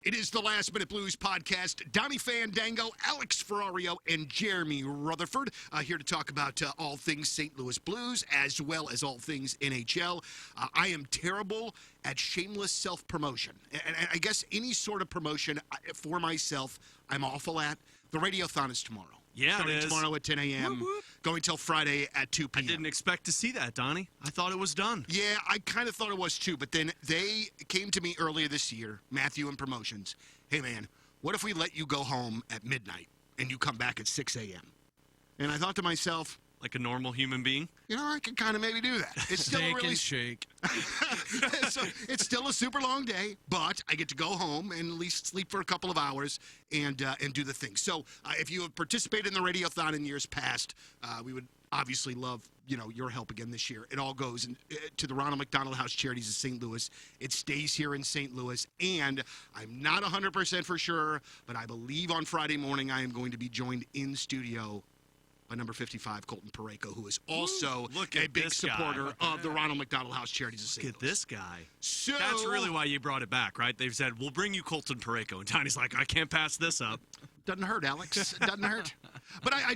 It is the Last Minute Blues podcast. Donnie Fandango, Alex Ferrario, and Jeremy Rutherford here to talk about all things St. Louis Blues as well as all things NHL. I am terrible at shameless self-promotion. And I guess any sort of promotion for myself I'm awful at. The radio-thon is tomorrow. Yeah, starting it is. Tomorrow at 10 a.m., going till Friday at 2 p.m. I didn't expect to see that, Donnie. I thought it was done. Yeah, I kind of thought it was too, but then they came to me earlier this year, Matthew and Promotions. Hey, man, what if we let you go home at midnight and you come back at 6 a.m.? And I thought to myself, like a normal human being? you know, I could kind of maybe do that. It's still Steak a really and shake. so it's still a super long day, but I get to go home and at least sleep for a couple of hours and do the thing. So if you have participated in the Radiothon in years past, we would obviously love your help again this year. It all goes to the Ronald McDonald House Charities of St. Louis. It stays here in St. Louis, and I'm not 100% for sure, but I believe on Friday morning I am going to be joined in studio by number 55, Colton Parayko, who is also a big supporter of the Ronald McDonald House Charities of St. Louis. Look at this guy. So That's really why you brought it back, right? They've said, we'll bring you Colton Parayko. And Donnie's like, I can't pass this up. Doesn't hurt, Alex. Doesn't hurt. But I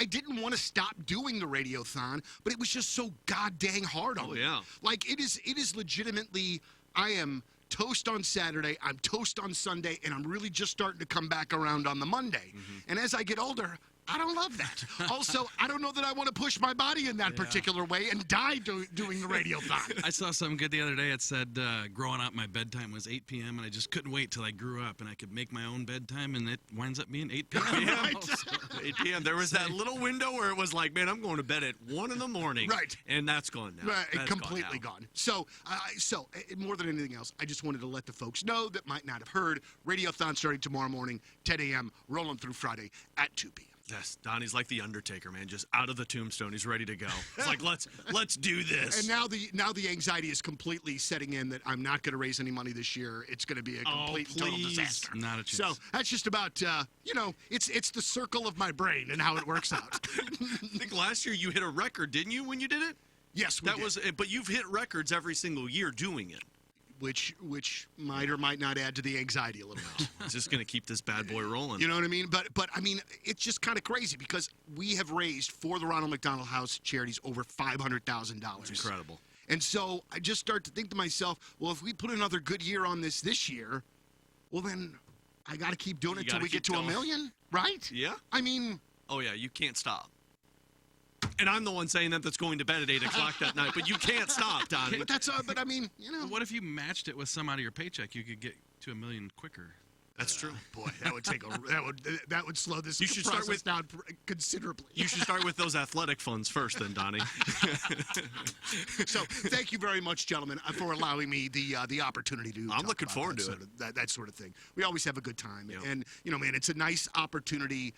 didn't want to stop doing the Radiothon, but it was just so goddamn hard on me. Yeah. Like, it is legitimately, I am toast on Saturday, I'm toast on Sunday, and I'm really just starting to come back around on the Monday. Mm-hmm. And as I get older, I don't love that. Also, I don't know that I want to push my body in that particular way and die doing the Radiothon. I saw something good the other day. It said growing up, my bedtime was 8 p.m., and I just couldn't wait till I grew up, and I could make my own bedtime, and it winds up being 8 p.m. Right. 8 p.m. There was that little window where it was like, man, I'm going to bed at 1 in the morning. Right. And that's gone now. Right, That's completely gone. So, more than anything else, I just wanted to let the folks know that might not have heard. Radiothon starting tomorrow morning, 10 a.m., rolling through Friday at 2 p.m. Yes, Donnie's like the Undertaker, man, just out of the tombstone. He's ready to go. It's like, let's do this. And now the anxiety is completely setting in that I'm not going to raise any money this year. It's going to be a complete and total disaster. Not a chance. So that's just about it's the circle of my brain and how it works out. I think last year you hit a record, didn't you, when you did it? Yes, we did. But you've hit records every single year doing it. Which might or might not add to the anxiety a little bit. It's just going to keep this bad boy rolling. You know what I mean? But I mean, it's just kind of crazy because we have raised for the Ronald McDonald House Charities over $500,000. It's incredible. And so I just start to think to myself, well, if we put another good year on this year, well then I got to keep doing it until we get to $1 million, right? Yeah. I mean, oh yeah, you can't stop. And I'm the one saying that's going to bed at 8 o'clock that night, but you can't stop, Donnie. But I mean, What if you matched it with some out of your paycheck? You could get to $1 million quicker. That's true. Boy, that would slow this You should start process down considerably. You should start with those athletic funds first, then, Donnie. So, thank you very much, gentlemen, for allowing me the opportunity to. I'm looking forward to it. That sort of thing. We always have a good time, and man, it's a nice opportunity.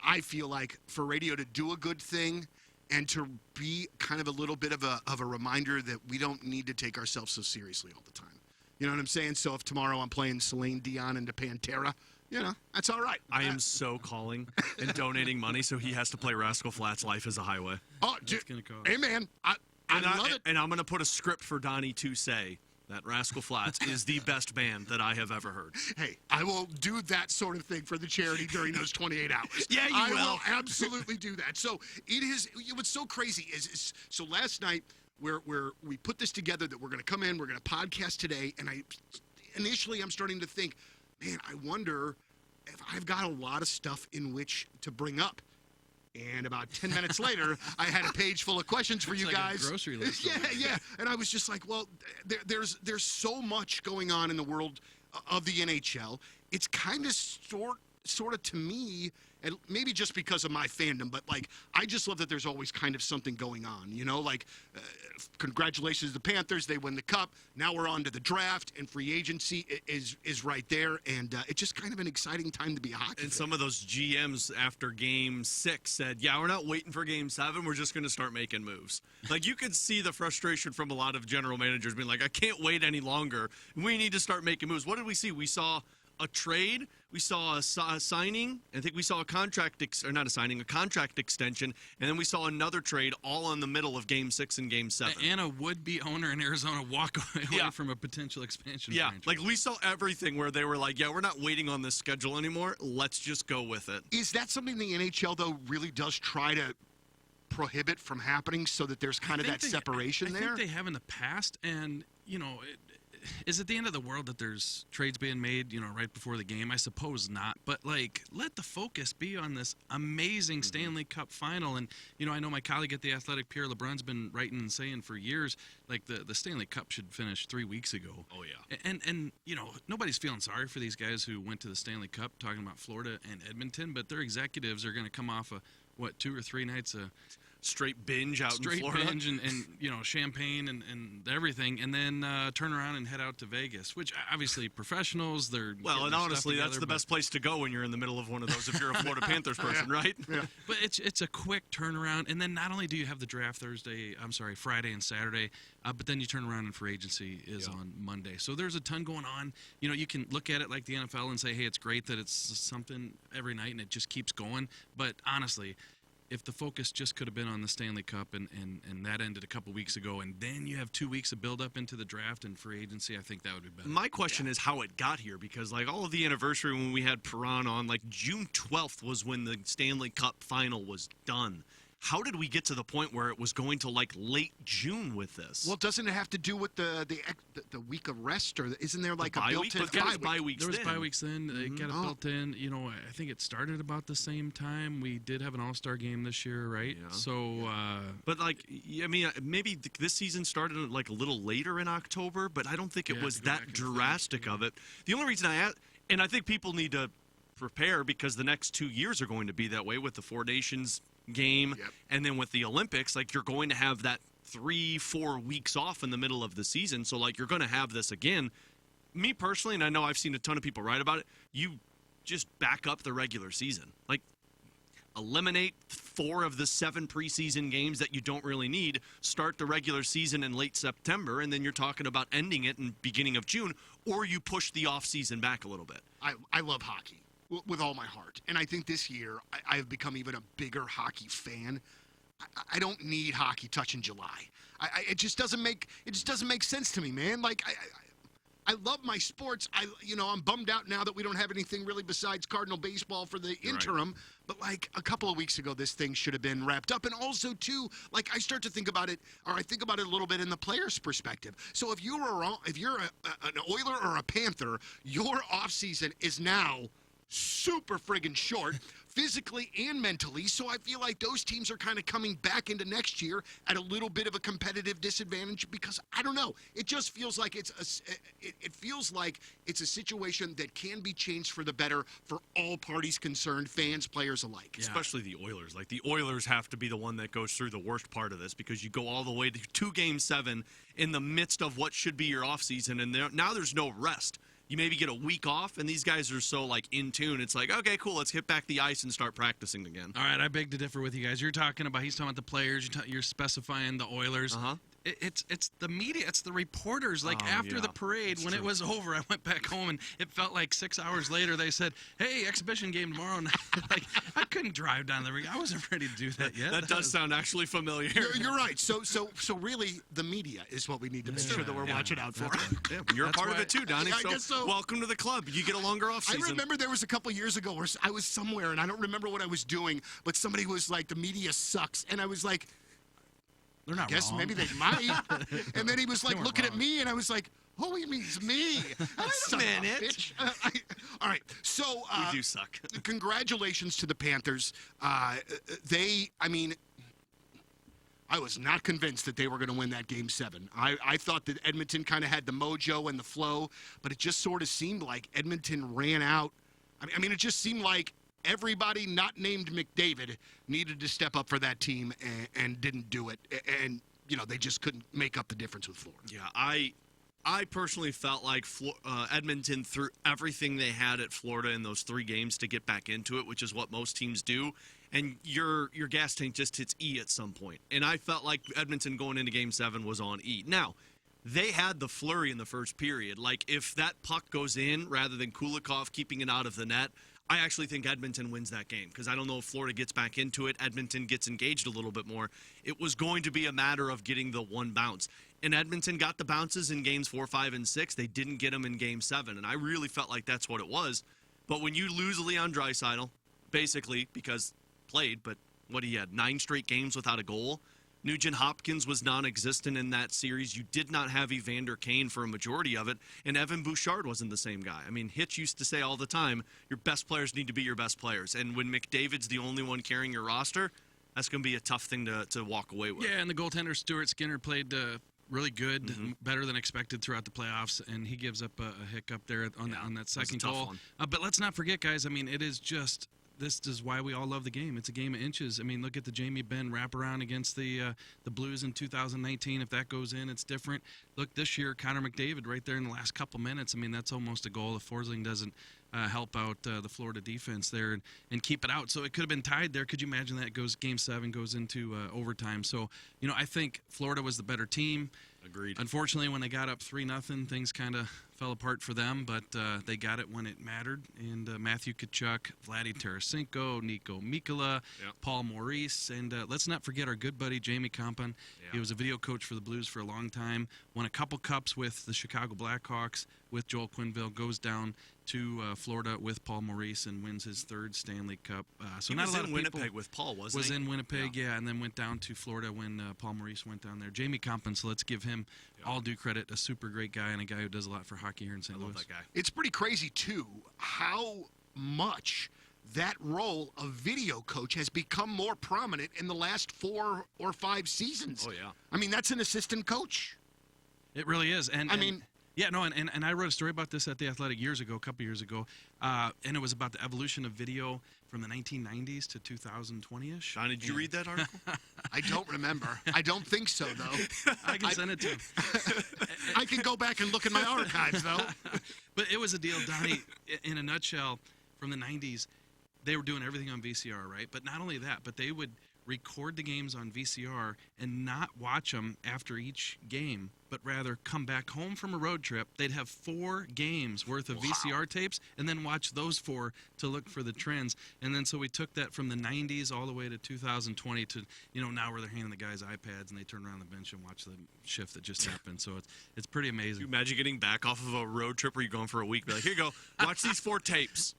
I feel like for radio to do a good thing. And to be kind of a little bit of a reminder that we don't need to take ourselves so seriously all the time. You know what I'm saying? So if tomorrow I'm playing Celine Dion into Pantera, that's all right. I am so calling and donating money so he has to play Rascal Flatts' Life is a Highway. Oh, hey, man. I love it. And I'm going to put a script for Donnie to say that Rascal Flatts is the best band that I have ever heard. Hey, I will do that sort of thing for the charity during those 28 hours. Yeah, you will. I will absolutely do that. So what's so crazy is so last night we put this together that we're going to come in, we're going to podcast today, and initially I'm starting to think, man, I wonder if I've got a lot of stuff in which to bring up. And about 10 minutes later, I had a page full of questions for you guys. A grocery list. Yeah. And I was just like, well, there's so much going on in the world of the NHL. It's kind of sort of to me, and maybe just because of my fandom, but like I just love that there's always kind of something going on. Congratulations to the Panthers, they win the cup. Now we're on to the draft, and free agency is right there, and it's just kind of an exciting time to be a hockey fan. And some of those GMs after Game 6 said, yeah, we're not waiting for Game 7, we're just going to start making moves. Like, you could see the frustration from a lot of general managers being like, I can't wait any longer. We need to start making moves. What did we see? We saw a trade. We saw a signing. I think we saw a contract a contract extension, and then we saw another trade all in the middle of Game 6 and Game 7. And a would-be owner in Arizona walk away from a potential expansion. Yeah, franchise. like we saw everything where they were like, yeah, we're not waiting on this schedule anymore. Let's just go with it. Is that something the NHL, though, really does try to prohibit from happening so that there's kind of that separation there? I think they have in the past, and, is it the end of the world that there's trades being made, right before the game? I suppose not. But, let the focus be on this amazing Stanley Cup Final. And, I know my colleague at The Athletic, Pierre LeBrun's been writing and saying for years, the Stanley Cup should finish 3 weeks ago. Oh, yeah. And nobody's feeling sorry for these guys who went to the Stanley Cup, talking about Florida and Edmonton, but their executives are going to come off 2 or 3 nights of straight binge out in Florida. Straight binge and champagne and everything, and then turn around and head out to Vegas, which obviously professionals, they're well, and honestly, that's the best place to go when you're in the middle of one of those if you're a Florida Panthers person, right? Yeah. But it's a quick turnaround, and then not only do you have the draft Friday and Saturday, but then you turn around and free agency is on Monday. So there's a ton going on. You can look at it like the NFL and say, hey, it's great that it's something every night and it just keeps going. But honestly, if the focus just could have been on the Stanley Cup and that ended a couple weeks ago, and then you have 2 weeks of build-up into the draft and free agency, I think that would be better. My question is how it got here, because all of the anniversary when we had Perron on, June 12th was when the Stanley Cup Final was done. How did we get to the point where it was going to late June with this? Well, doesn't it have to do with the week of rest, or isn't there a built-in bye week? There was bye weeks then. They got it built in. I think it started about the same time. We did have an All-Star game this year, right? Yeah. So, but maybe this season started a little later in October, but I don't think it was that drastic of it. The only reason I ask, and I think people need to prepare because the next 2 years are going to be that way with the Four Nations game, and then with the Olympics, you're going to have that 3-4 weeks off in the middle of the season, so you're going to have this again. Me personally, and I know I've seen a ton of people write about it, you just back up the regular season. Eliminate 4 of the 7 preseason games that you don't really need, start the regular season in late September, and then you're talking about ending it in beginning of June, or you push the offseason back a little bit. I love hockey with all my heart, and I think this year I've become even a bigger hockey fan. I don't need hockey touching July. It just doesn't make sense to me, man. I love my sports. I'm bummed out now that we don't have anything really besides Cardinal baseball for the interim. But a couple of weeks ago, this thing should have been wrapped up. And also, too, I start to think about it, or I think about it a little bit in the player's perspective. So if you're an Oiler or a Panther, your offseason is now super friggin' short, physically and mentally. So I feel like those teams are kind of coming back into next year at a little bit of a competitive disadvantage because I don't know. It just feels like it's a situation that can be changed for the better for all parties concerned, fans, players alike. Yeah. Especially the Oilers. The Oilers have to be the one that goes through the worst part of this because you go all the way to Game 7 in the midst of what should be your offseason, and now there's no rest. You maybe get a week off, and these guys are so, in tune. It's okay, cool, let's hit back the ice and start practicing again. All right, I beg to differ with you guys. He's talking about the players. You're specifying the Oilers. Uh-huh. It's the media. It's the reporters. After the parade, when it was over, I went back home, and it felt like 6 hours later, they said, hey, exhibition game tomorrow night. I couldn't drive down the ring. I wasn't ready to do that yet. That does sound actually familiar. You're right. So really, the media is what we need to make sure that we're watching out for. Yeah, you're a part of it too, Donnie. I guess so. Welcome to the club. You get a longer off season. I remember there was a couple years ago where I was somewhere, and I don't remember what I was doing, but somebody was like, the media sucks. And I was like, they're not I guess wrong. maybe they might. And then he was looking at me, and I was like, oh, he means me. Wait a minute. All right. So we do suck. Congratulations to the Panthers. I was not convinced that they were going to win that Game 7. I thought that Edmonton kind of had the mojo and the flow, but it just sort of seemed like Edmonton ran out. It just seemed like everybody not named McDavid needed to step up for that team and didn't do it. And, they just couldn't make up the difference with Florida. Yeah, I personally felt like Edmonton threw everything they had at Florida in those 3 games to get back into it, which is what most teams do. And your gas tank just hits E at some point. And I felt like Edmonton going into Game 7 was on E. Now, they had the flurry in the first period. Like, if that puck goes in rather than Kulikov keeping it out of the net, I actually think Edmonton wins that game because I don't know if Florida gets back into it. Edmonton gets engaged a little bit more. It was going to be a matter of getting the one bounce. And Edmonton got the bounces in games 4, 5, and 6. They didn't get them in game 7. And I really felt like that's what it was. But when you lose Leon Draisaitl, basically, because played, but what he had, 9 straight games without a goal. Nugent Hopkins was non-existent in that series. You did not have Evander Kane for a majority of it, and Evan Bouchard wasn't the same guy. I mean, Hitch used to say all the time, your best players need to be your best players. And when McDavid's the only one carrying your roster, that's going to be a tough thing to walk away with. Yeah, and the goaltender Stuart Skinner played really good, better than expected throughout the playoffs, and he gives up a hiccup there on that second goal. But let's not forget, guys, I mean, it is just – this is why we all love the game. It's a game of inches. I mean, look at the Jamie Benn wraparound against the Blues in 2019. If that goes in, it's different. Look, this year, Connor McDavid right there in the last couple minutes. I mean, that's almost a goal if Forsling doesn't help out the Florida defense there and keep it out. So it could have been tied there. Could you imagine that goes Game 7 goes into overtime? So, you know, I think Florida was the better team. Agreed. Unfortunately, when they got up 3-0, things kind of fell apart for them, but they got it when it mattered. And Matthew Tkachuk, Vladdy Tarasenko, Nico Mikkola, Paul Maurice, and let's not forget our good buddy Jamie Compan. He was a video coach for the Blues for a long time, won a couple cups with the Chicago Blackhawks with Joel Quenneville, goes down to Florida with Paul Maurice and wins his 3rd Stanley Cup. So he not was a lot in of Winnipeg with Paul, wasn't he? Was in Winnipeg, yeah, and then went down to Florida when Paul Maurice went down there. Jamie Compan, so let's give him all due credit. A super great guy and a guy who does a lot for hockey here in St. Louis. Love that guy. It's pretty crazy, too, how much that role of video coach has become more prominent in the last 4 or 5 seasons. Oh, yeah. I mean, that's an assistant coach. It really is. And I mean... Yeah, no, and I wrote a story about this at The Athletic a couple years ago, and it was about the evolution of video from the 1990s to 2020-ish. Sean, did you read that article? I don't remember. I don't think so, though. I can send it to him. I can go back and look in my archives, though. But it was a deal, Donnie, in a nutshell, from the 90s. They were doing everything on VCR, right? But not only that, but they would record the games on VCR and not watch them after each game, but rather come back home from a road trip. They'd have 4 games worth of VCR tapes and then watch those 4 to look for the trends. And then so we took that from the 90s all the way to 2020 to, you know, now where they're handing the guys iPads and they turn around the bench and watch the shift that just happened. So it's pretty amazing. Can you imagine getting back off of a road trip where you're going for a week? Be like, here you go, watch these 4 tapes.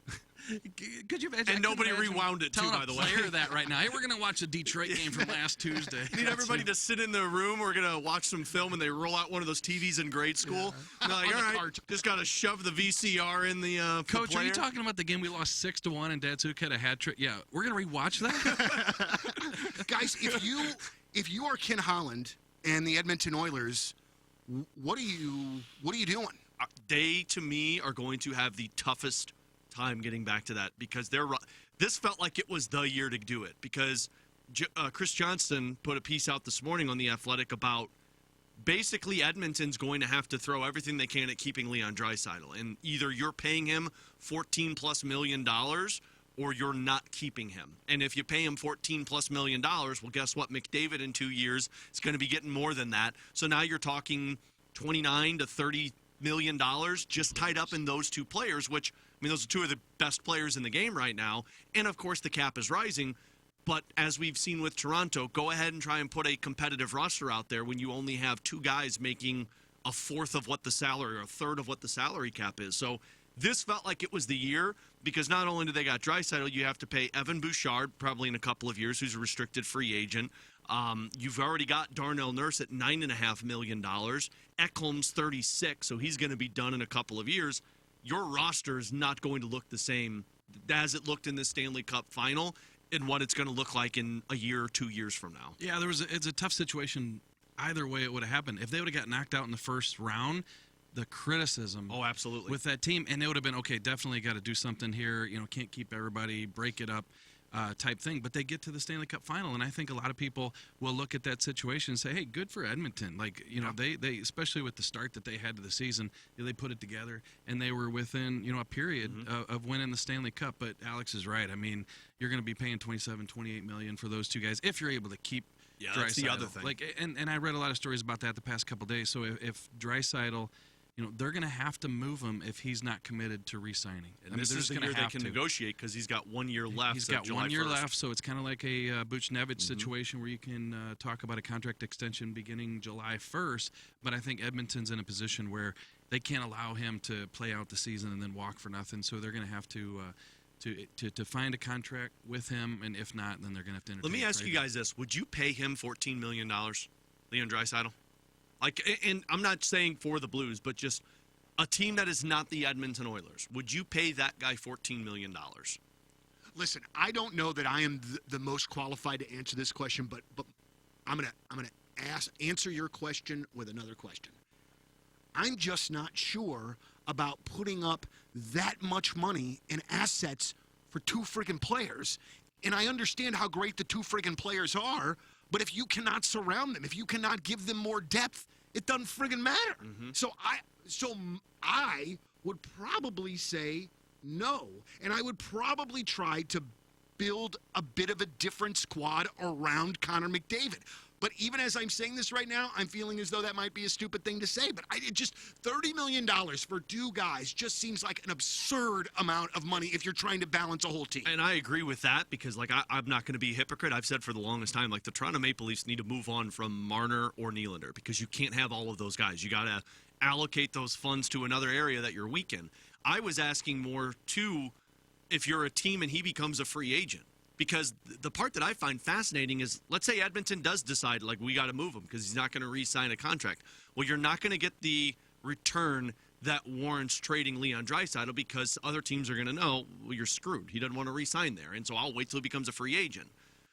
Could you imagine? And nobody rewound it, too, by the way. Player that right now. Hey, we're going to watch a Detroit game from last Tuesday. You need everybody to sit in the room. We're going to watch some film, and they roll out one of those TVs in grade school. Yeah. Like, all right, just got to shove the VCR in the Coach, player. Are you talking about the game we lost 6-1 and Datsuk had a hat trick? Yeah, we're going to rewatch that? Guys, if you are Ken Holland and the Edmonton Oilers, what are you doing? They, to me, are going to have the toughest time getting back to that because this felt like it was the year to do it because Chris Johnston put a piece out this morning on The Athletic about basically Edmonton's going to have to throw everything they can at keeping Leon Draisaitl, and either you're paying him $14+ million or you're not keeping him. And if you pay him $14+ million, well, guess what? McDavid in 2 years is going to be getting more than that. So now you're talking $29 to $30 million just tied up in those 2 players, which, I mean, those are 2 of the best players in the game right now. And, of course, the cap is rising. But as we've seen with Toronto, go ahead and try and put a competitive roster out there when you only have 2 guys making a fourth of what the salary or a third of what the salary cap is. So this felt like it was the year because not only do they got Draisaitl, you have to pay Evan Bouchard probably in a couple of years, who's a restricted free agent. You've already got Darnell Nurse at $9.5 million. Ekholm's 36, so he's going to be done in a couple of years. Your roster is not going to look the same as it looked in the Stanley Cup Final and what it's going to look like in a year or 2 years from now. Yeah, it's a tough situation. Either way it would have happened. If they would have got knocked out in the first round, the criticism absolutely with that team, and they would have been, okay, definitely got to do something here. You know, can't keep everybody, break it up. Type thing, but they get to the Stanley Cup Final, and I think a lot of people will look at that situation and say, "Hey, good for Edmonton." Like, you know, they especially with the start that they had to the season, they put it together, and they were within, you know, a period of winning the Stanley Cup. But Alex is right. I mean, you're going to be paying $27, $28 million for those 2 guys if you're able to keep Yeah, that's the other thing. Like, and I read a lot of stories about that the past couple of days. So if Draisaitl, they're going to have to move him if he's not committed to re-signing. And this is the year they can negotiate because he's got 1 year left. He's got July 1 year 1st. left, so it's kind of like a Buchnevich situation where you can talk about a contract extension beginning July 1st. But I think Edmonton's in a position where they can't allow him to play out the season and then walk for nothing. So they're going to have to find a contract with him, and if not, then they're going to have to entertain. Let me ask you guys this: would you pay him $14 million, Leon Draisaitl? Like, and I'm not saying for the Blues, but just a team that is not the Edmonton Oilers. Would you pay that guy $14 million? Listen, I don't know that I am the most qualified to answer this question, but I'm gonna answer your question with another question. I'm just not sure about putting up that much money in assets for two friggin' players. And I understand how great the two friggin' players are, but if you cannot surround them, if you cannot give them more depth, it doesn't friggin' matter. So I would probably say no, and I would probably try to build a bit of a different squad around Connor McDavid. But even as I'm saying this right now, I'm feeling as though that might be a stupid thing to say. But it just $30 million for two guys just seems like an absurd amount of money if you're trying to balance a whole team. And I agree with that because, like, I'm not going to be a hypocrite. I've said for the longest time, like, the Toronto Maple Leafs need to move on from Marner or Nylander because you can't have all of those guys. You got to allocate those funds to another area that you're weak in. I was asking more, too, if you're a team and he becomes a free agent. Because the part that I find fascinating is, let's say Edmonton does decide, like, we got to move him because he's not going to re-sign a contract. Well, you're not going to get the return that warrants trading Leon Draisaitl because other teams are going to know, well, you're screwed. He doesn't want to re-sign there, and so I'll wait till he becomes a free agent.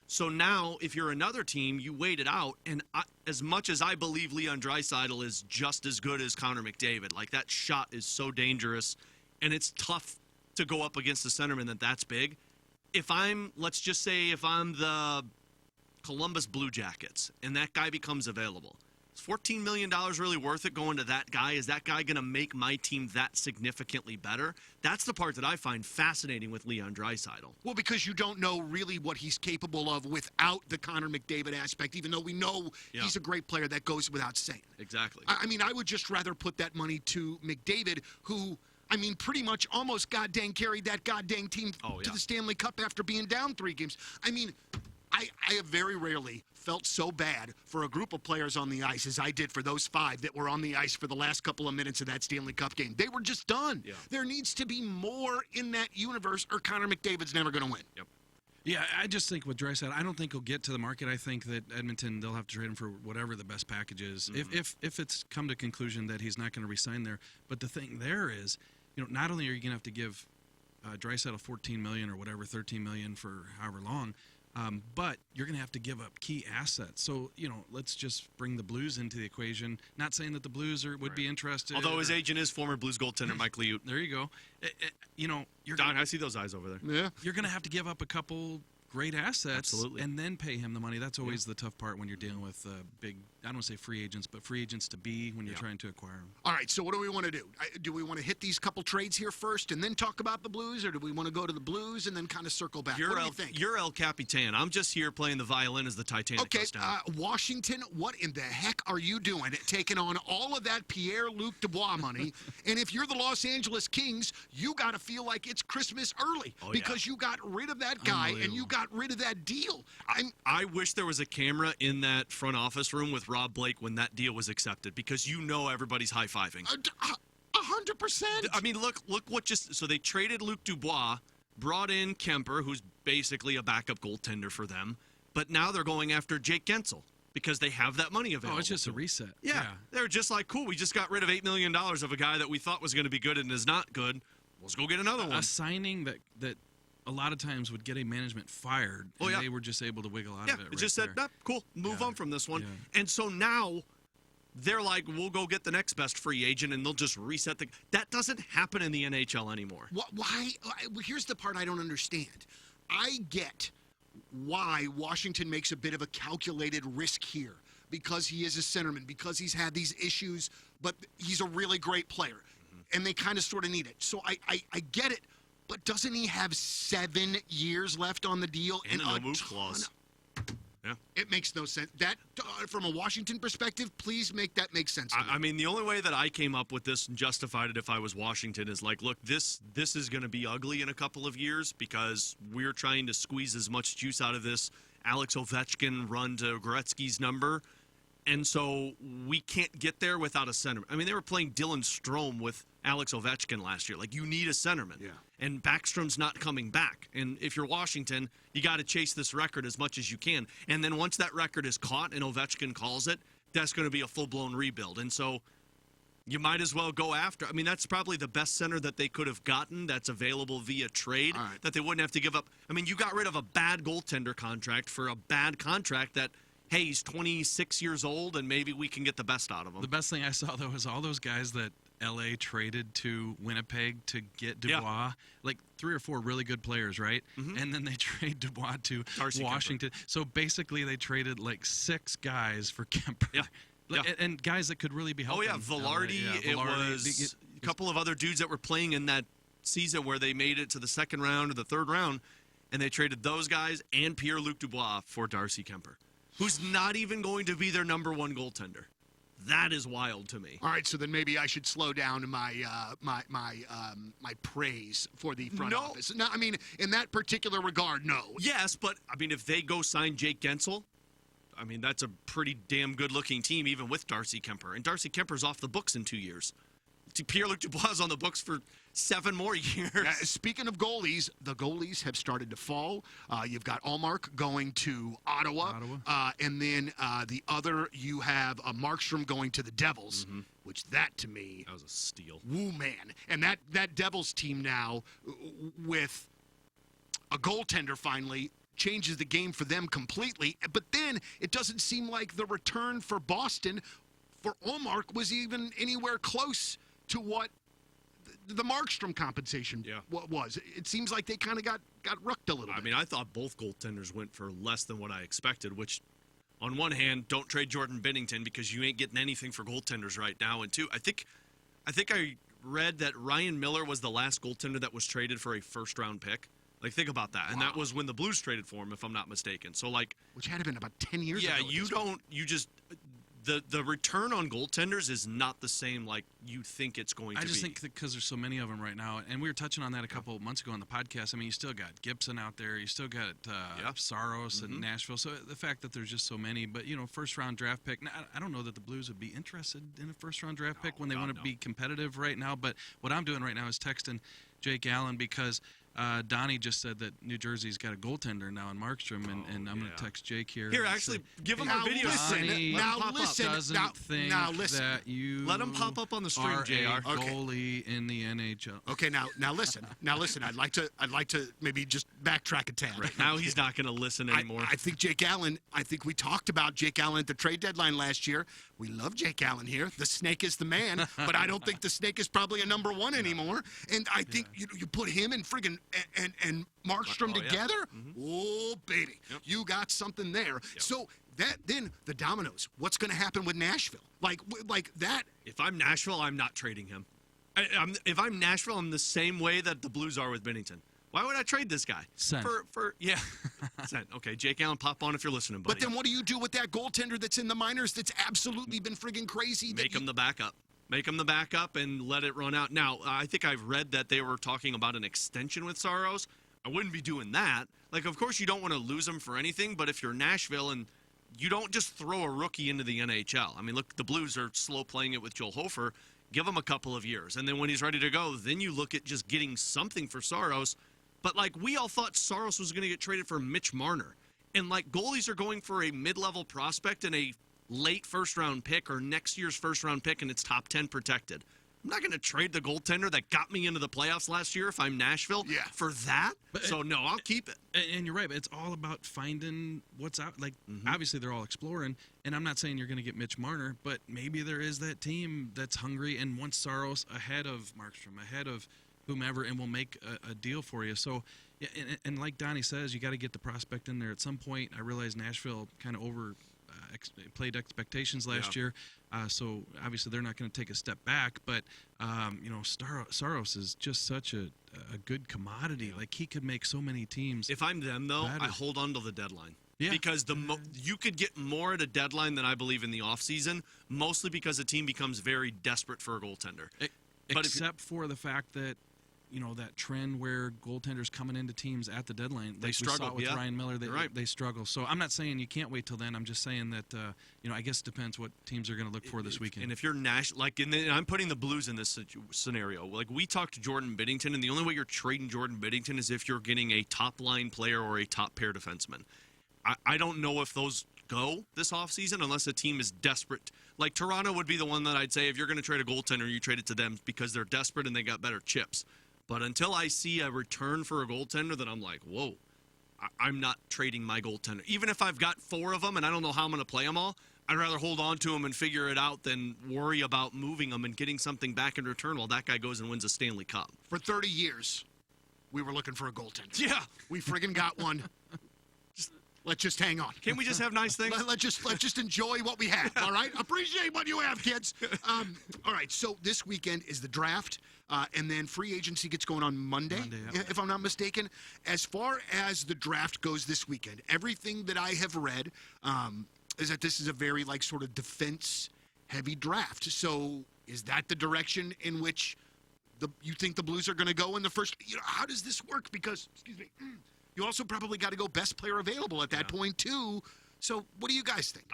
So now, if you're another team, you wait it out, and as much as I believe Leon Draisaitl is just as good as Connor McDavid, like, that shot is so dangerous, and it's tough to go up against a centerman that's big. Let's just say if I'm the Columbus Blue Jackets and that guy becomes available, is $14 million really worth it going to that guy? Is that guy going to make my team that significantly better? That's the part that I find fascinating with Leon Draisaitl. Well, because you don't know really what he's capable of without the Connor McDavid aspect, even though we know he's a great player. That goes without saying. Exactly. I mean, I would just rather put that money to McDavid, who – pretty much almost goddamn carried that goddamn team to the Stanley Cup after being down 3 games. I mean, I have very rarely felt so bad for a group of players on the ice as I did for those 5 that were on the ice for the last couple of minutes of that Stanley Cup game. They were just done. Yeah. There needs to be more in that universe or Connor McDavid's never going to win. Yep. Yeah, I just think with Draisaitl, I don't think he'll get to the market. I think that Edmonton, they'll have to trade him for whatever the best package is, if it's come to conclusion that he's not going to re-sign there. But the thing there is, not only are you going to have to give Draisaitl $14 million or whatever, $13 million for however long, but you're going to have to give up key assets. So, let's just bring the Blues into the equation. Not saying that the Blues would be interested. Although his agent is former Blues goaltender Mike Liut. There you go. Don, I see those eyes over there. Yeah. You're going to have to give up a couple great assets Absolutely. And then pay him the money. That's always the tough part when you're dealing with big, I don't want to say free agents, but free agents to be when you're trying to acquire them. All right, so what do we want to do? Do we want to hit these couple trades here first and then talk about the Blues, or do we want to go to the Blues and then kind of circle back? What do you think? You're El Capitan. I'm just here playing the violin as the Titanic goes down. Washington, what in the heck are you doing taking on all of that Pierre-Luc Dubois money? And if you're the Los Angeles Kings, you got to feel like it's Christmas early because you got rid of that guy and you got rid of that deal. I wish there was a camera in that front office room with Rob Blake when that deal was accepted because everybody's high-fiving. 100%. I mean, look what so they traded Luc Dubois, brought in Kemper, who's basically a backup goaltender for them, but now they're going after Jake Gensel because they have that money available. Oh, it's just a reset. Yeah. They're just like, cool, we just got rid of $8 million of a guy that we thought was going to be good and is not good. Let's go get another one. A signing that a lot of times would get a management fired, and they were just able to wiggle out of it. It just said, cool, move on from this one. Yeah. And so now they're like, we'll go get the next best free agent, and they'll just reset the. That doesn't happen in the NHL anymore. Why? Here's the part I don't understand. I get why Washington makes a bit of a calculated risk here because he is a centerman, because he's had these issues, but he's a really great player, and they kind of sort of need it. So I get it. But doesn't he have 7 years left on the deal? And a no-move clause. Yeah. It makes no sense. That, from a Washington perspective, please make that make sense to me. I mean, the only way that I came up with this and justified it if I was Washington is like, look, this is going to be ugly in a couple of years because we're trying to squeeze as much juice out of this Alex Ovechkin run to Gretzky's number. And so we can't get there without a centerman. I mean, they were playing Dylan Strome with Alex Ovechkin last year. Like, you need a centerman. Yeah. And Backstrom's not coming back. And if you're Washington, you got to chase this record as much as you can. And then once that record is caught and Ovechkin calls it, that's going to be a full-blown rebuild. And so you might as well go after. I mean, that's probably the best center that they could have gotten that's available via trade that they wouldn't have to give up. I mean, you got rid of a bad goaltender contract for a bad contract that – hey, he's 26 years old, and maybe we can get the best out of him. The best thing I saw, though, is all those guys that L.A. traded to Winnipeg to get Dubois, like 3 or 4 really good players, right? Mm-hmm. And then they trade Dubois to Darcy Washington. Kemper. So basically they traded like 6 guys for Kemper. Yeah. And guys that could really be helping. Oh, yeah, Velarde. It was a couple of other dudes that were playing in that season where they made it to the second round or the third round, and they traded those guys and Pierre-Luc Dubois for Darcy Kemper, who's not even going to be their number 1 goaltender. That is wild to me. All right, so then maybe I should slow down my my praise for the front office. No, I mean, in that particular regard, no. Yes, but, I mean, if they go sign Jake Gensel, I mean, that's a pretty damn good-looking team, even with Darcy Kemper. And Darcy Kemper's off the books in 2 years. Pierre-Luc Dubois is on the books for 7 more years. Speaking of goalies, the goalies have started to fall. You've got Allmark going to Ottawa. And then the other, you have Markstrom going to the Devils, which that, to me... That was a steal. Woo, man. And that Devils team now, with a goaltender finally, changes the game for them completely. But then it doesn't seem like the return for Boston for Allmark was even anywhere close to what the Markstrom compensation was. It seems like they kind of got rooked a little bit. I mean, I thought both goaltenders went for less than what I expected, which, on one hand, don't trade Jordan Binnington because you ain't getting anything for goaltenders right now. And two, I think I read that Ryan Miller was the last goaltender that was traded for a first-round pick. Like, think about that. And that was when the Blues traded for him, if I'm not mistaken. So, like... Which had to have been about 10 years ago. Yeah, The return on goaltenders is not the same like you think it's going to be. I just think because there's so many of them right now, and we were touching on that a couple of months ago on the podcast. I mean, you still got Gibson out there. You still got Saros in Nashville. So the fact that there's just so many, but, first-round draft pick. Now, I don't know that the Blues would be interested in a first-round draft pick when they want to be competitive right now. But what I'm doing right now is texting Jake Allen because Donnie just said that New Jersey's got a goaltender now in Markstrom, and I'm going to text Jake here. Here, actually, give him a video. That you let him pop up on the stream, are JR. a goalie in the NHL. Okay, now listen. I'd like to maybe just backtrack a tad. Right now, he's not going to listen anymore. I think Jake Allen. I think we talked about Jake Allen at the trade deadline last year. We love Jake Allen here. The Snake is the man, but I don't think the Snake is probably a number 1 anymore. And I think you put him and friggin' and Markstrom together. Oh, baby, you got something there. Yep. So then the dominoes. What's going to happen with Nashville? Like that. If I'm Nashville, I'm not trading him. If I'm Nashville, I'm the same way that the Blues are with Binnington. Why would I trade this guy? Send. Send. Okay, Jake Allen, pop on if you're listening, buddy. But then what do you do with that goaltender that's in the minors that's absolutely been friggin' crazy? Make him the backup. Make him the backup and let it run out. Now, I think I've read that they were talking about an extension with Saros. I wouldn't be doing that. Like, of course, you don't want to lose him for anything, but if you're Nashville and you don't just throw a rookie into the NHL. I mean, look, the Blues are slow playing it with Joel Hofer. Give him a couple of years. And then when he's ready to go, then you look at just getting something for Saros. But, like, we all thought Saros was going to get traded for Mitch Marner. And, like, goalies are going for a mid-level prospect and a late first-round pick or next year's first-round pick, and it's top 10 protected. I'm not going to trade the goaltender that got me into the playoffs last year if I'm Nashville for that. So, no, I'll keep it. And you're right. But it's all about finding what's out. Like, obviously, they're all exploring. And I'm not saying you're going to get Mitch Marner, but maybe there is that team that's hungry and wants Saros ahead of Markstrom, ahead of whomever, and will make a deal for you. So, and like Donnie says, you got to get the prospect in there at some point. I realize Nashville kind of played expectations last year, so obviously they're not going to take a step back. But Saros is just such a good commodity. Like, he could make so many teams. If I'm them, though, better. I hold on to the deadline. Yeah. Because you could get more at a deadline than I believe in the offseason, mostly because a team becomes very desperate for a goaltender. Except for the fact that, that trend where goaltenders coming into teams at the deadline, they struggle. We saw it with Ryan Miller. Right. They struggle. So I'm not saying you can't wait till then. I'm just saying that, I guess it depends what teams are going to look for this weekend. And if you're I'm putting the Blues in this scenario. Like, we talked to Jordan Binnington, and the only way you're trading Jordan Binnington is if you're getting a top-line player or a top-pair defenseman. I don't know if those go this offseason unless a team is desperate. Like, Toronto would be the one that I'd say if you're going to trade a goaltender, you trade it to them because they're desperate and they got better chips. But until I see a return for a goaltender, then I'm like, whoa, I'm not trading my goaltender. Even if I've got 4 of them and I don't know how I'm going to play them all, I'd rather hold on to them and figure it out than worry about moving them and getting something back in return while that guy goes and wins a Stanley Cup. For 30 years, we were looking for a goaltender. Yeah. We friggin' got one. Let's just hang on. Can't we just have nice things? Let's just enjoy what we have, all right? Appreciate what you have, kids. All right, so this weekend is the draft, and then free agency gets going on Monday, if I'm not mistaken. As far as the draft goes this weekend, everything that I have read is that this is a very, sort of defense-heavy draft. So is that the direction in which you think the Blues are going to go in the first? How does this work? Because, you also probably got to go best player available at that point, too. So what do you guys think?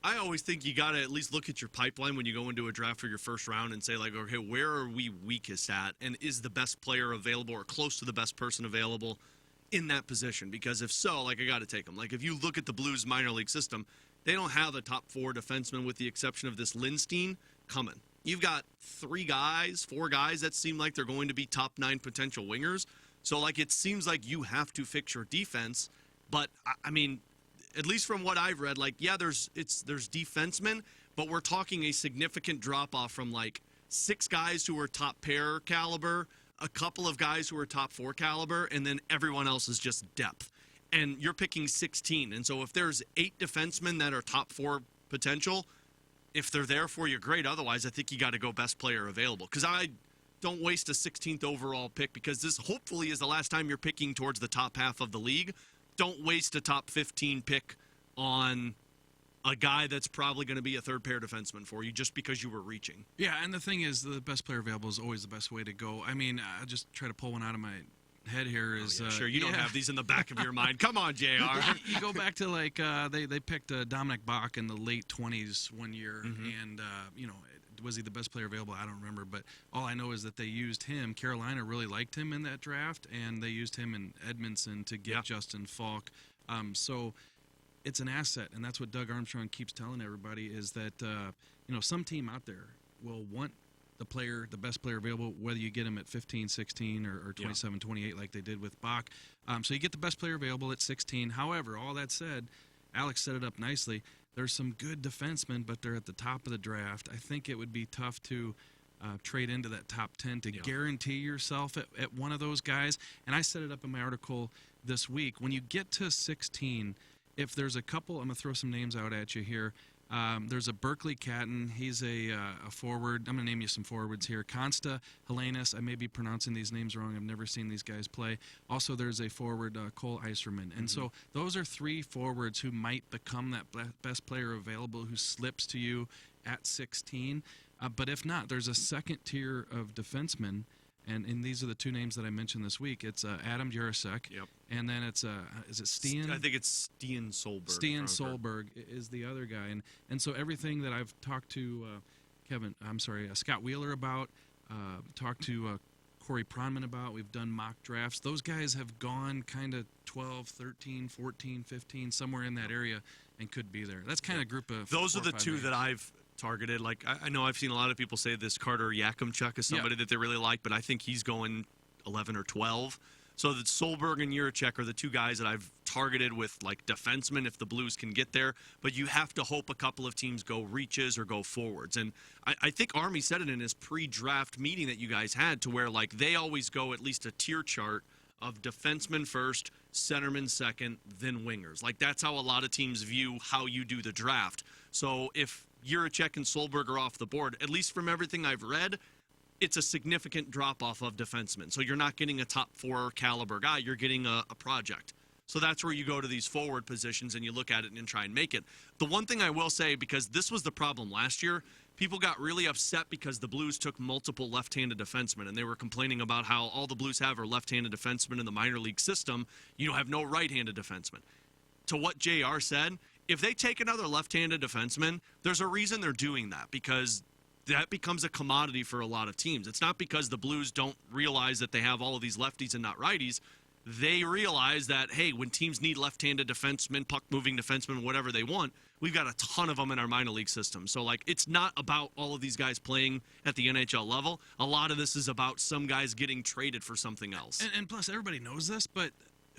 I always think you got to at least look at your pipeline when you go into a draft for your first round and say, okay, where are we weakest at? And is the best player available or close to the best person available in that position? Because if so, I got to take them. If you look at the Blues minor league system, they don't have a top 4 defenseman with the exception of this Lindstein coming. You've got 4 guys that seem like they're going to be top 9 potential wingers. So, it seems like you have to fix your defense. But, at least from what I've read, there's defensemen, but we're talking a significant drop-off from, 6 guys who are top pair caliber, a couple of guys who are top 4 caliber, and then everyone else is just depth. And you're picking 16. And so if there's 8 defensemen that are top 4 potential, if they're there for you, great. Otherwise, I think you got to go best player available. Because don't waste a 16th overall pick because this hopefully is the last time you're picking towards the top half of the league. Don't waste a top 15 pick on a guy that's probably going to be a third-pair defenseman for you just because you were reaching. Yeah, and the thing is, the best player available is always the best way to go. I just try to pull one out of my head here. Sure, you don't have these in the back of your mind. Come on, JR. You go back to, they picked Dominic Bach in the late 20s one year, and, was he the best player available? I don't remember, but all I know is that they used him. Carolina really liked him in that draft, and they used him in Edmonton to get Justin Falk. So it's an asset, and that's what Doug Armstrong keeps telling everybody is that, some team out there will want the best player available, whether you get him at 15, 16, or 27, 28 like they did with Bach. So you get the best player available at 16. However, all that said, Alex set it up nicely. There's some good defensemen, but they're at the top of the draft. I think it would be tough to trade into that top 10 to guarantee yourself at one of those guys. And I set it up in my article this week. When you get to 16, if there's a couple, I'm going to throw some names out at you here. There's a Berkeley Catton. He's a forward. I'm going to name you some forwards here. Consta Helenas. I may be pronouncing these names wrong. I've never seen these guys play. Also, there's a forward, Cole Eiserman. And so those are 3 forwards who might become that best player available who slips to you at 16. But if not, there's a second tier of defensemen. And these are the 2 names that I mentioned this week. It's Adam Jurasek, and then it's is it Stian? I think it's Stian Solberg. Stian Solberg is the other guy, and so everything that I've talked to Scott Wheeler about, talked to Corey Pronman about. We've done mock drafts. Those guys have gone kind of 12, 13, 14, 15, somewhere in that area, and could be there. That's kind of group of. Those are the 2 names that I've targeted. I know I've seen a lot of people say this Carter Yakimchuk is somebody that they really like, but I think he's going 11 or 12. So that Solberg and Juracek are the 2 guys that I've targeted with defensemen if the Blues can get there. But you have to hope a couple of teams go reaches or go forwards. And I think Army said it in his pre-draft meeting that you guys had to where they always go at least a tier chart of defensemen first, centermen second, then wingers. That's how a lot of teams view how you do the draft. So if Juracek and Solberg are off the board, at least from everything I've read, it's a significant drop-off of defensemen. So you're not getting a top 4 caliber guy. You're getting a project. So that's where you go to these forward positions and you look at it and try and make it. The one thing I will say, because this was the problem last year, people got really upset because the Blues took multiple left-handed defensemen, and they were complaining about how all the Blues have are left-handed defensemen in the minor league system. You don't have no right-handed defensemen. To what JR said, if they take another left-handed defenseman, there's a reason they're doing that, because that becomes a commodity for a lot of teams. It's not because the Blues don't realize that they have all of these lefties and not righties. They realize that, hey, when teams need left-handed defensemen, puck-moving defensemen, whatever they want, we've got a ton of them in our minor league system. So, like, it's not about all of these guys playing at the NHL level. A lot of this is about some guys getting traded for something else. And plus, everybody knows this, but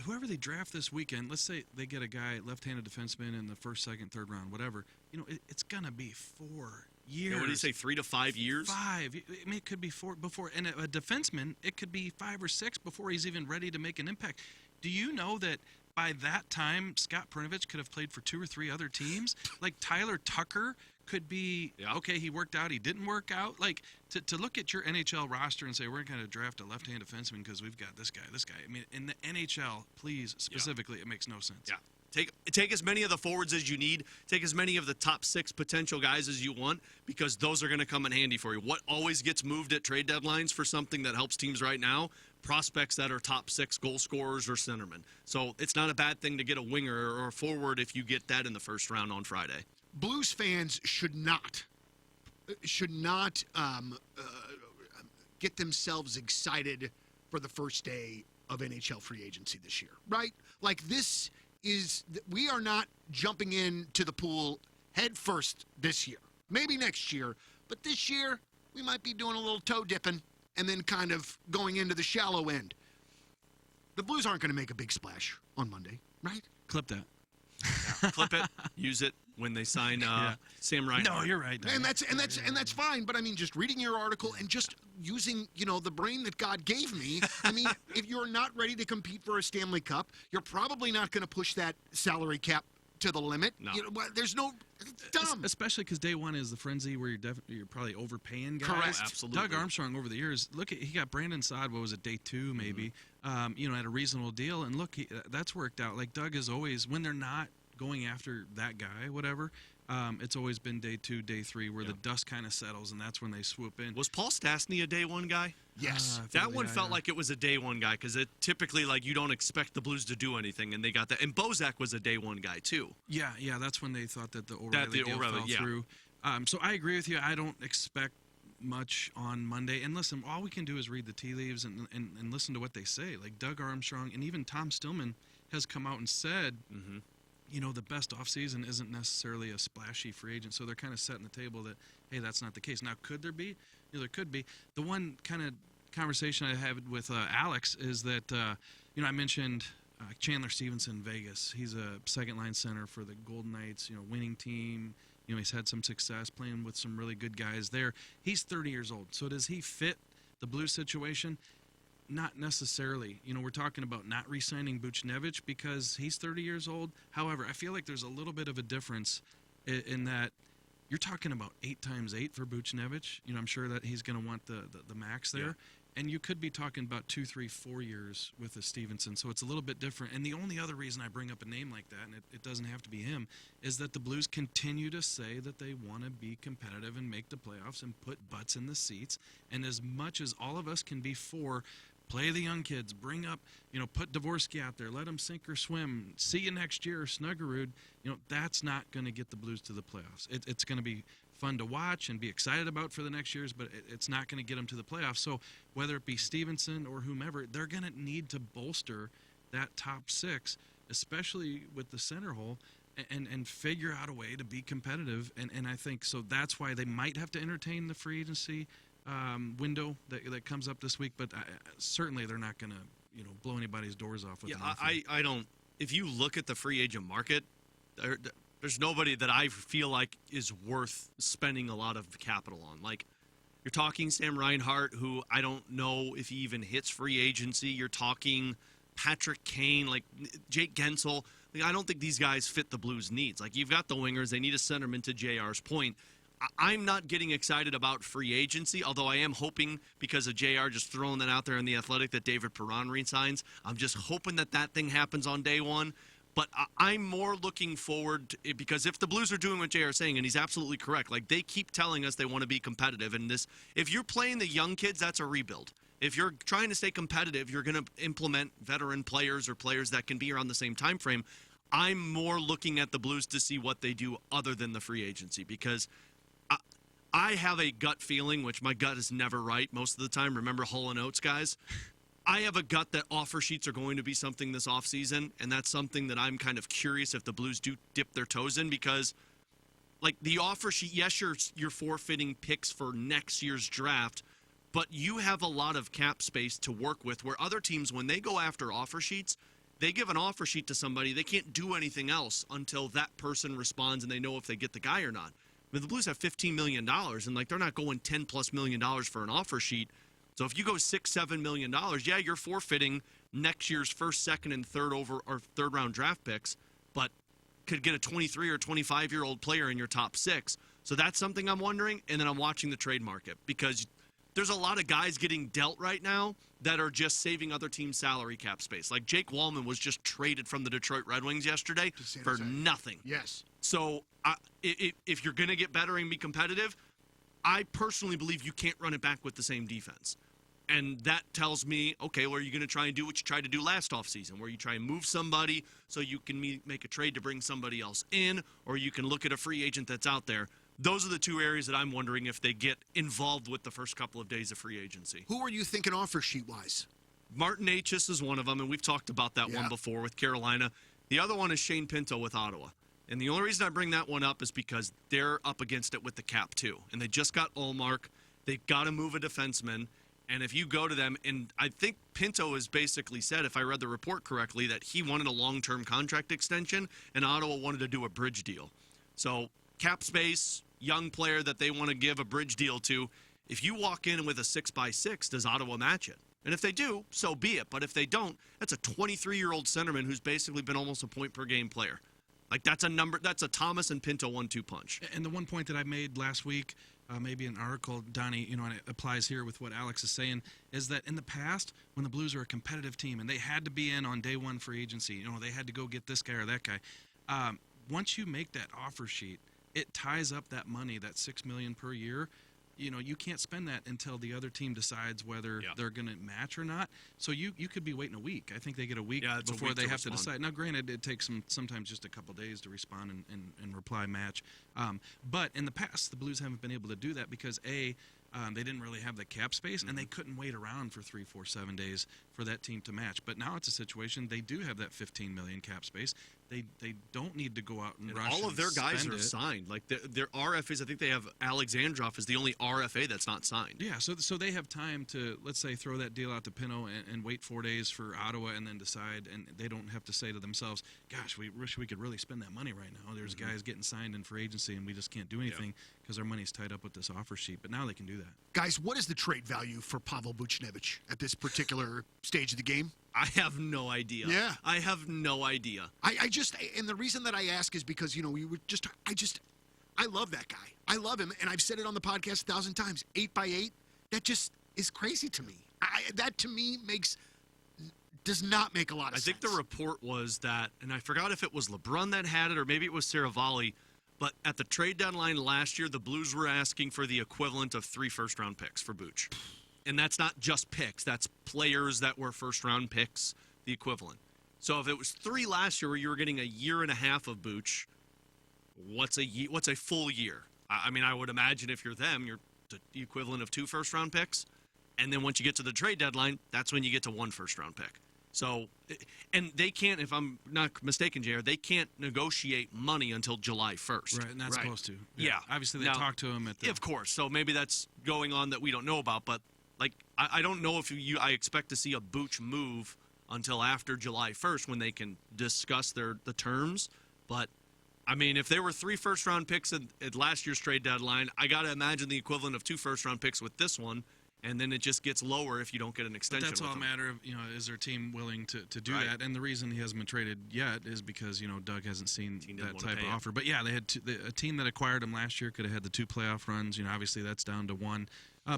whoever they draft this weekend, let's say they get a guy, left-handed defenseman in the first, second, third round, whatever, it's going to be 4 years. Yeah, what do you say, 3 to 5 years? 5. I mean, it could be 4 before. And a defenseman, it could be 5 or 6 before he's even ready to make an impact. Do you know that by that time, Scott Perunovich could have played for 2 or 3 other teams? Like Tyler Tucker could be, okay, he worked out, he didn't work out. Like, to look at your NHL roster and say, we're going to draft a left-hand defenseman because we've got this guy. I mean, in the NHL, please, specifically, it makes no sense. Yeah. Take as many of the forwards as you need. Take as many of the top 6 potential guys as you want, because those are going to come in handy for you. What always gets moved at trade deadlines for something that helps teams right now? Prospects that are top 6 goal scorers or centermen. So it's not a bad thing to get a winger or a forward if you get that in the first round on Friday. Blues fans should not get themselves excited for the first day of NHL free agency this year, right? Like, we are not jumping into the pool head first this year. Maybe next year, but this year we might be doing a little toe dipping and then kind of going into the shallow end. The Blues aren't going to make a big splash on Monday, right? Clip that. Yeah, clip it, use it when they sign Sam Reinhart. No, you're right. And that's fine. But I mean, just reading your article and just using the brain that God gave me. I mean, if you're not ready to compete for a Stanley Cup, you're probably not going to push that salary cap to the limit. No. There's no. It's dumb. Especially because day one is the frenzy where you're probably overpaying guys. Correct. Absolutely. Doug Armstrong over the years, he got Brandon Saad. What was it, day 2 maybe? At a reasonable deal, and look, that's worked out. Like, Doug is always, when they're not going after that guy, whatever. It's always been day 2, day 3 where the dust kind of settles, and that's when they swoop in. Was Paul Stastny a day 1 guy? Yes. That one felt like it was a day 1 guy, because it typically, like, you don't expect the Blues to do anything, and they got that. And Bozak was a day 1 guy too. Yeah, that's when they thought that the O'Reilly deal fell through. So I agree with you. I don't expect much on Monday. And listen, all we can do is read the tea leaves and listen to what they say. Like Doug Armstrong and even Tom Stillman has come out and said, the best offseason isn't necessarily a splashy free agent. So they're kind of setting the table that, hey, that's not the case. Now, could there be? There could be. The one kind of conversation I had with Alex is that, I mentioned Chandler Stevenson, Vegas. He's a second-line center for the Golden Knights, winning team. He's had some success playing with some really good guys there. He's 30 years old. So does he fit the Blues situation? Not necessarily. We're talking about not re-signing Buchnevich because he's 30 years old. However, I feel like there's a little bit of a difference in that you're talking about 8 times 8 for Buchnevich. I'm sure that he's going to want the max there. Yeah. And you could be talking about 2, 3, 4 years with a Stevenson. So it's a little bit different. And the only other reason I bring up a name like that, and it doesn't have to be him, is that the Blues continue to say that they want to be competitive and make the playoffs and put butts in the seats. And as much as all of us can be for play the young kids, bring up, put Dvorsky out there, let them sink or swim, see you next year, Snuggerud, that's not going to get the Blues to the playoffs. It's going to be fun to watch and be excited about for the next years, but it's not going to get them to the playoffs. So whether it be Stevenson or whomever, they're going to need to bolster that top 6, especially with the center hole, and figure out a way to be competitive. And I think so that's why they might have to entertain the free agency window that comes up this week, but certainly they're not going to blow anybody's doors off with an offer. I don't. If you look at the free agent market, there's nobody that I feel like is worth spending a lot of capital on. Like, you're talking Sam Reinhart, who I don't know if he even hits free agency. You're talking Patrick Kane, like Jake Gensel. Like, I don't think these guys fit the Blues' needs. Like, you've got the wingers. They need a centerman, to JR's point. I'm not getting excited about free agency, although I am hoping, because of JR just throwing that out there in The Athletic, that David Perron resigns. I'm just hoping that thing happens on day one. But I'm more looking forward to it, because if the Blues are doing what JR is saying, and he's absolutely correct, like they keep telling us they want to be competitive. And if you're playing the young kids, that's a rebuild. If you're trying to stay competitive, you're going to implement veteran players or players that can be around the same time frame. I'm more looking at the Blues to see what they do other than the free agency, because I have a gut feeling, which my gut is never right most of the time. Remember Hull and Oates, guys? I have a gut that offer sheets are going to be something this offseason, and that's something that I'm kind of curious if the Blues do dip their toes in, because like the offer sheet, yes, you're forfeiting picks for next year's draft, but you have a lot of cap space to work with, where other teams, when they go after offer sheets, they give an offer sheet to somebody. They can't do anything else until that person responds and they know if they get the guy or not. But the Blues have $15 million, and like they're not going $10+ million for an offer sheet. So if you go $6-7 million, yeah, you're forfeiting next year's first, second, and third round draft picks, but could get a 23 or 25-year-old player in your top 6. So that's something I'm wondering. And then I'm watching the trade market, because there's a lot of guys getting dealt right now that are just saving other teams' salary cap space. Like Jake Wallman was just traded from the Detroit Red Wings yesterday for nothing. Yes. So if you're going to get better and be competitive, I personally believe you can't run it back with the same defense. And that tells me, okay, well, are you going to try and do what you tried to do last offseason, where you try and move somebody so you can make a trade to bring somebody else in, or you can look at a free agent that's out there. Those are the two areas that I'm wondering if they get involved with the first couple of days of free agency. Who are you thinking offer sheet-wise? Martin Necas is one of them, and we've talked about that one before with Carolina. The other one is Shane Pinto with Ottawa. And the only reason I bring that one up is because they're up against it with the cap, too. And they just got Ullmark. They've got to move a defenseman. And if you go to them, and I think Pinto has basically said, if I read the report correctly, that he wanted a long-term contract extension, and Ottawa wanted to do a bridge deal. So cap space, young player that they want to give a bridge deal to. If you walk in with a 6x6, does Ottawa match it? And if they do, so be it. But if they don't, that's a 23-year-old centerman who's basically been almost a point-per-game player. Like, that's a Thomas and Pinto 1-2 punch. And the one point that I made last week, maybe an article, Donnie, and it applies here with what Alex is saying, is that in the past, when the Blues were a competitive team and they had to be in on day one free agency, they had to go get this guy or that guy. Once you make that offer sheet, it ties up that money, that $6 million per year. You can't spend that until the other team decides whether they're going to match or not. So you could be waiting a week. I think they get a week before they have to decide. Now, granted, it takes sometimes just a couple days to respond and reply match. But in the past, the Blues haven't been able to do that because, they didn't really have the cap space, and they couldn't wait around for 3, 4, 7 days for that team to match. But now it's a situation they do have that $15 million cap space. They don't need to go out and rush. All of their guys are it. signed. Like their RFAs, I think they have Alexandrov is the only RFA that's not signed. Yeah, so they have time to, let's say, throw that deal out to Pinto and wait 4 days for Ottawa and then decide, and they don't have to say to themselves, gosh, we wish we could really spend that money right now. There's guys getting signed in free agency, and we just can't do anything because our money's tied up with this offer sheet. But now they can do that. Guys, what is the trade value for Pavel Buchnevich at this particular stage of the game? I have no idea. Yeah. I have no idea. I just, and the reason that I ask is because, I love that guy. I love him, and I've said it on the podcast 1,000 times. 8x8, that just is crazy to me. That to me does not make a lot of sense. I think the report was that, and I forgot if it was LeBrun that had it or maybe it was Saravalli, but at the trade deadline last year, the Blues were asking for the equivalent of 3 first-round picks for Buch. And that's not just picks. That's players that were first-round picks, the equivalent. So if it was 3 last year where you were getting a year and a half of Buch, what's a full year? I mean, I would imagine if you're them, you're the equivalent of 2 first-round picks. And then once you get to the trade deadline, that's when you get to 1 first-round pick. So, and they can't, if I'm not mistaken, JR, they can't negotiate money until July 1st. Right, and that's supposed to. Yeah. Obviously, they talked to him at the... Of course. So maybe that's going on that we don't know about. But, I don't know if I expect to see a Buch move until after July 1st when they can discuss the terms. But, I mean, if there were 3 first-round picks at last year's trade deadline, I got to imagine the equivalent of 2 first-round picks with this one. and then it just gets lower if you don't get an extension. But that's all a with matter of, is their team willing to do that? And the reason he hasn't been traded yet is because, Doug hasn't seen that type of offer. But yeah, they had a team that acquired him last year could have had the 2 playoff runs. Obviously that's down to 1.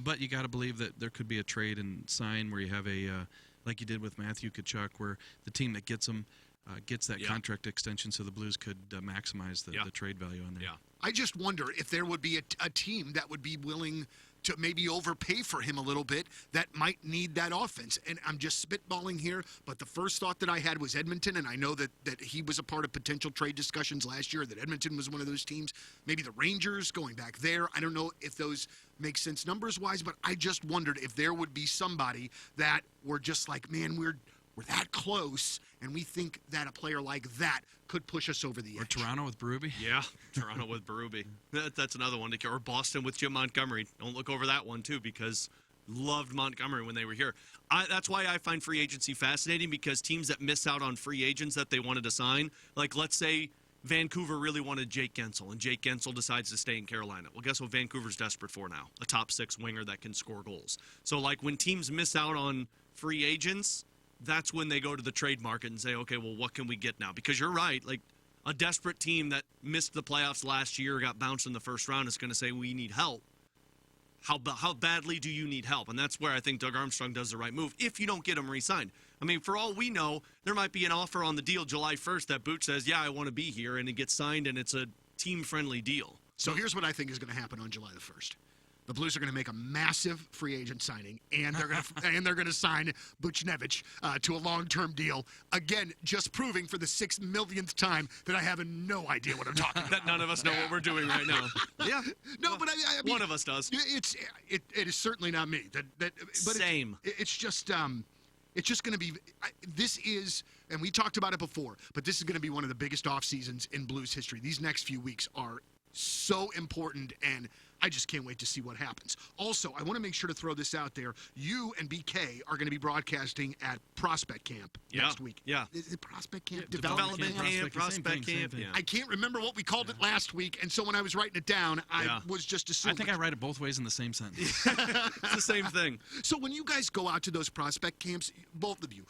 But you got to believe that there could be a trade and sign where you have like you did with Matthew Tkachuk, where the team that gets him gets that contract extension, so the Blues could maximize the trade value on there. Yeah. I just wonder if there would be a team that would be willing to maybe overpay for him a little bit that might need that offense. And I'm just spitballing here, but the first thought that I had was Edmonton, and I know that he was a part of potential trade discussions last year, that Edmonton was one of those teams. Maybe the Rangers going back there. I don't know if those make sense numbers-wise, but I just wondered if there would be somebody that were just like, man, we're that close, and we think that a player like that could push us over the edge. Or Toronto with Berube. Yeah, Toronto with Berube. That's another one. Or Boston with Jim Montgomery. Don't look over that one, too, because loved Montgomery when they were here. That's why I find free agency fascinating, because teams that miss out on free agents that they wanted to sign, like let's say Vancouver really wanted Jake Gensel, and Jake Gensel decides to stay in Carolina. Well, guess what Vancouver's desperate for now? A top 6 winger that can score goals. So, like, when teams miss out on free agents, that's when they go to the trade market and say, okay, well, what can we get now? Because you're right, like a desperate team that missed the playoffs last year, got bounced in the first round, is going to say, we need help. How badly do you need help? And that's where I think Doug Armstrong does the right move if you don't get him re-signed. I mean, for all we know, there might be an offer on the deal July 1st that Booch says, yeah, I want to be here, and it gets signed, and it's a team-friendly deal. So here's what I think is going to happen on July the 1st. The Blues are going to make a massive free agent signing, and they're going to sign Buchnevich to a long-term deal. Again, just proving for the 6 millionth time that I have no idea what I'm talking about. That none of us know what we're doing right now. Yeah. No, but I mean, one of us does. It is certainly not me. But Same. It's just going to be. This is, and we talked about it before, but this is going to be one of the biggest off seasons in Blues history. These next few weeks are so important, and I just can't wait to see what happens. Also, I want to make sure to throw this out there. You and BK are going to be broadcasting at Prospect Camp next week. Yeah. Is it Prospect Camp? Yeah, Development Camp, Prospect Camp. Yeah. I can't remember what we called it last week, and so when I was writing it down, I was just assuming. I think I write it both ways in the same sentence. It's the same thing. So when you guys go out to those Prospect Camps, both of you,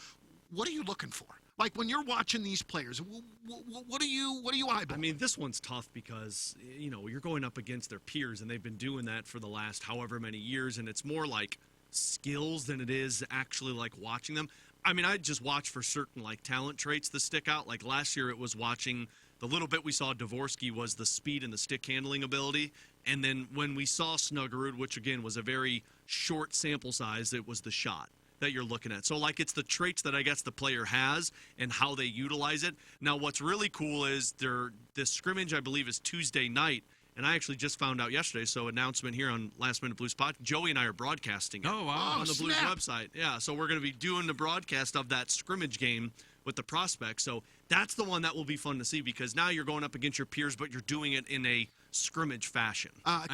what are you looking for? Like when you're watching these players, what are you eyeballing? I mean, this one's tough because, you're going up against their peers, and they've been doing that for the last however many years, and it's more like skills than it is actually like watching them. I mean, I just watch for certain like talent traits that stick out. Like last year it was watching the little bit we saw Dvorsky was the speed and the stick handling ability. And then when we saw Snuggerud, which again was a very short sample size, it was the shot that you're looking at. So, like, it's the traits that I guess the player has and how they utilize it. Now, what's really cool is this scrimmage, I believe, is Tuesday night, and I actually just found out yesterday, so announcement here on Last Minute Blues Pod, Joey and I are broadcasting it on the Blues website. Yeah, so we're going to be doing the broadcast of that scrimmage game with the prospects. So that's the one that will be fun to see, because now you're going up against your peers, but you're doing it in a scrimmage fashion. I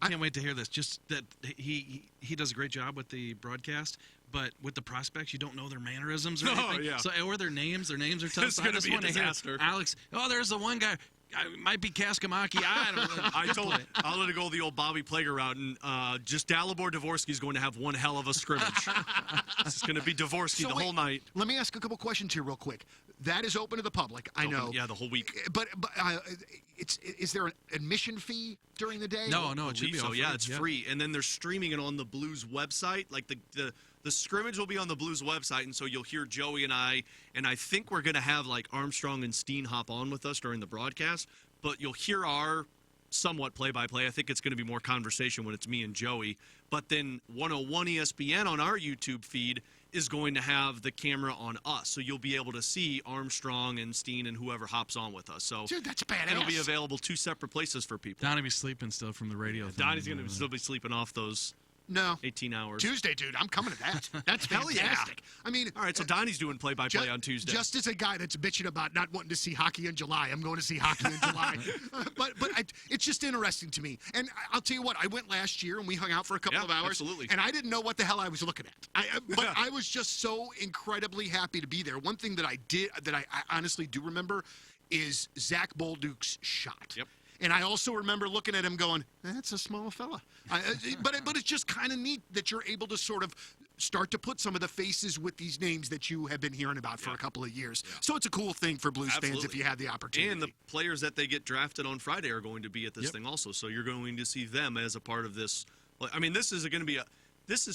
can't wait to hear this. Just that he does a great job with the broadcast, but with the prospects, you don't know their mannerisms or anything. Yeah. So, or their names. Their names are tough. It's going to be a disaster. Alex, there's the one guy. It might be Kaskamaki. I don't know. I'll let it go the old Bobby Plager route, and just Dalibor Dvorsky is going to have one hell of a scrimmage. It's going to be Dvorsky the whole night. Let me ask a couple questions here real quick. That is open to the public, I know. Yeah, the whole week. But is there an admission fee during the day? No, it should be all free. Yeah, it's free. And then they're streaming it on the Blues website. Like the scrimmage will be on the Blues website, and so you'll hear Joey and I think we're going to have like Armstrong and Steen hop on with us during the broadcast, but you'll hear our somewhat play-by-play. I think it's going to be more conversation when it's me and Joey. But then 101 ESPN on our YouTube feed is going to have the camera on us, so you'll be able to see Armstrong and Steen and whoever hops on with us. So dude, that's badass. It'll be available 2 separate places for people. Donnie be sleeping still from the radio. Donnie's going to still be sleeping off those 18 hours. Tuesday, dude, I'm coming to that. That's Hell fantastic. Yeah. I mean, all right, so Donnie's doing play-by-play on Tuesday. Just as a guy that's bitching about not wanting to see hockey in July, I'm going to see hockey in July. But it's just interesting to me. And I'll tell you what, I went last year and we hung out for a couple of hours. Absolutely. And I didn't know what the hell I was looking at. But I was just so incredibly happy to be there. One thing that I honestly do remember is Zach Bolduc's shot. Yep. And I also remember looking at him going, that's a small fella. But it's just kind of neat that you're able to sort of start to put some of the faces with these names that you have been hearing about for a couple of years. So it's a cool thing for Blues fans if you have the opportunity. And the players that they get drafted on Friday are going to be at this thing also. So you're going to see them as a part of this. I mean, this is going to be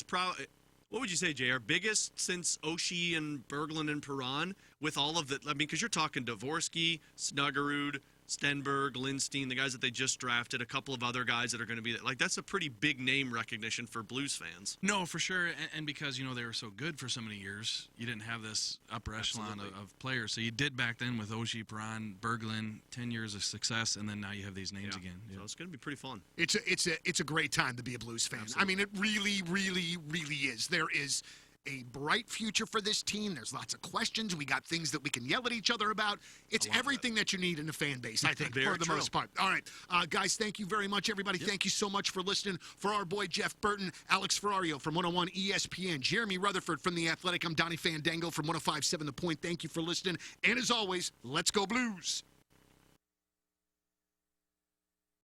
probably, what would you say, JR? Biggest since Oshie and Berglund and Perron with all of the, I mean, because you're talking Dvorsky, Snuggerud, Stenberg, Lindstein, the guys that they just drafted, a couple of other guys that are going to be like, that's a pretty big name recognition for Blues fans. No, for sure. And because, they were so good for so many years, you didn't have this upper echelon of players. So you did back then with Oshie, Perron, Berglund, 10 years of success, and then now you have these names again. So it's going to be pretty fun. It's a great time to be a Blues fan. Absolutely. I mean, it really, really, really is. There is a bright future for this team. There's lots of questions. We got things that we can yell at each other about. It's everything that you need in a fan base, I think, for the most part. All right. Guys, thank you very much, everybody. Thank you so much for listening. For our boy Jeff Burton, Alex Ferrario from 101 ESPN, Jeremy Rutherford from The Athletic, I'm Donnie Fandango from 105.7 The Point. Thank you for listening. And as always, let's go Blues.